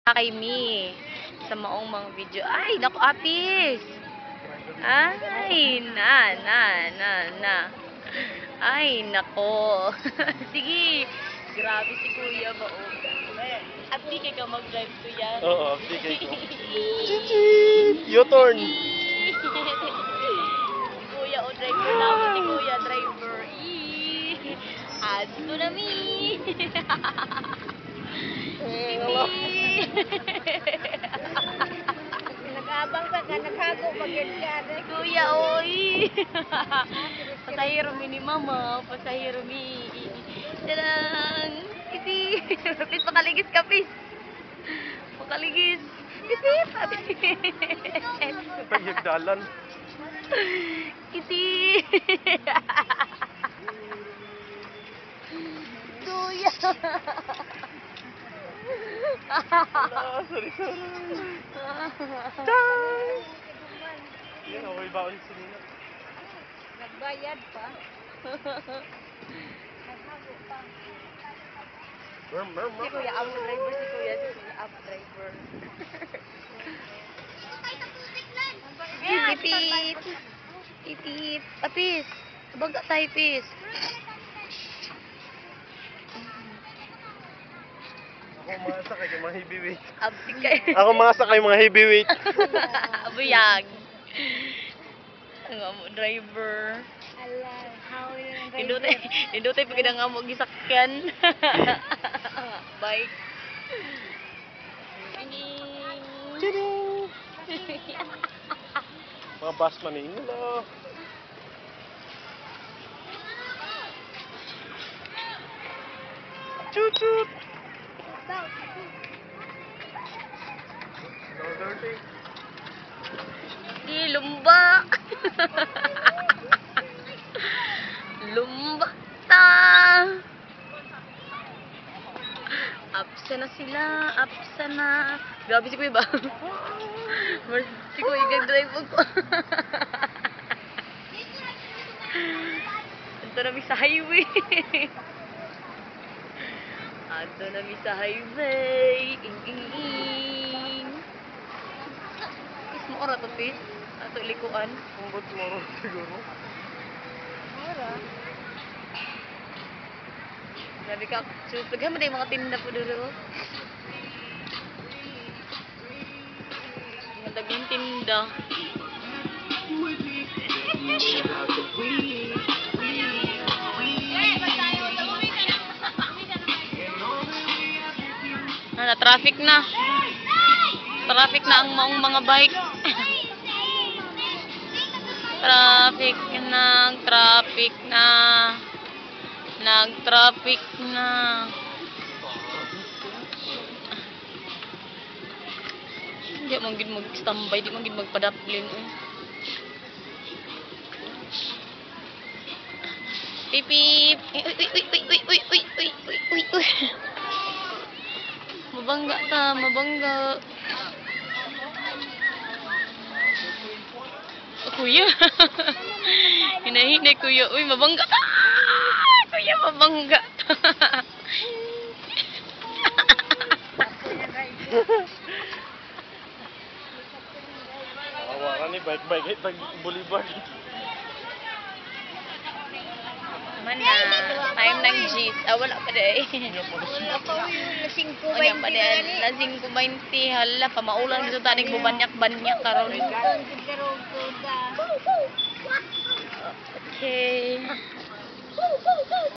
Kay Mi sa maong mga video. Ay, naku, apis. Ay, na. Ay, nako. Sige. Grabe si Kuya ba, oh. Abdi kay ka mag-drive, Kuya. Oo, abdi kay ko. U-turn. Si Kuya, oh, driver na ako. Si Kuya, driver. Ato na, Mi. Nag-abang ka, naghago pagyan ka. Kuya, oy. Pasahero mi ni Mama. Pasahero mi. Tadang! Kiti! Pis, makaligis ka, Pis. Makaligis. Pis. Pagyagdalan. Kiti! Kuya! Sorry. Chang! Yan, away ba ulit sinina? Nagbayad pa. Naghago pa. Si Kuya, amo driver. Si Kuya, amo driver. Pipit! Pipit! Apis! Sabagka tayo, Pis. Ako mga sakay kay mga heavyweight. Absik kayo. Ako mga sakay mga heavyweight. Abuyag. Ang amo driver. Ala, hawin na ng driver. Nindutay pag ang amo gisakyan. Bike. Chiding! Mga bus man eh. Hello. Chut! No dirty. Di, lumba. Lumba ta. Apsa na sila. Apsa na. Grabe si Kuya ba? Si Kuya gag-drive ko. Ito na sa highway. Ito na sa highway. Ing. Is mo ora to, Pis? Ato likuan. Kung tomorrow siguro. Mura. Grabe ka. Daghan mo na yung mga tinda po dulo. Mga dagang tinda. Na-traffic na. Traffic na ang maong mga bike. Traffic na. Nag-traffic na. Hindi man gid mag-standby, di man gid magpadaplin. Pipip. Uy. Mabangga ta, mabangga. Kuya. Hinahinay, Kuya. Uy, mabangga ta. Kuya, mabangga ta. Awa ka ni bike tag boulevard. Man na, time ng G's. Wala pa day. Wala pa yung lasing ko O yan pa day, lasing ko 20. Hala, pamaulan dito tanig bubanyak-banyak karon. Pero, Okay.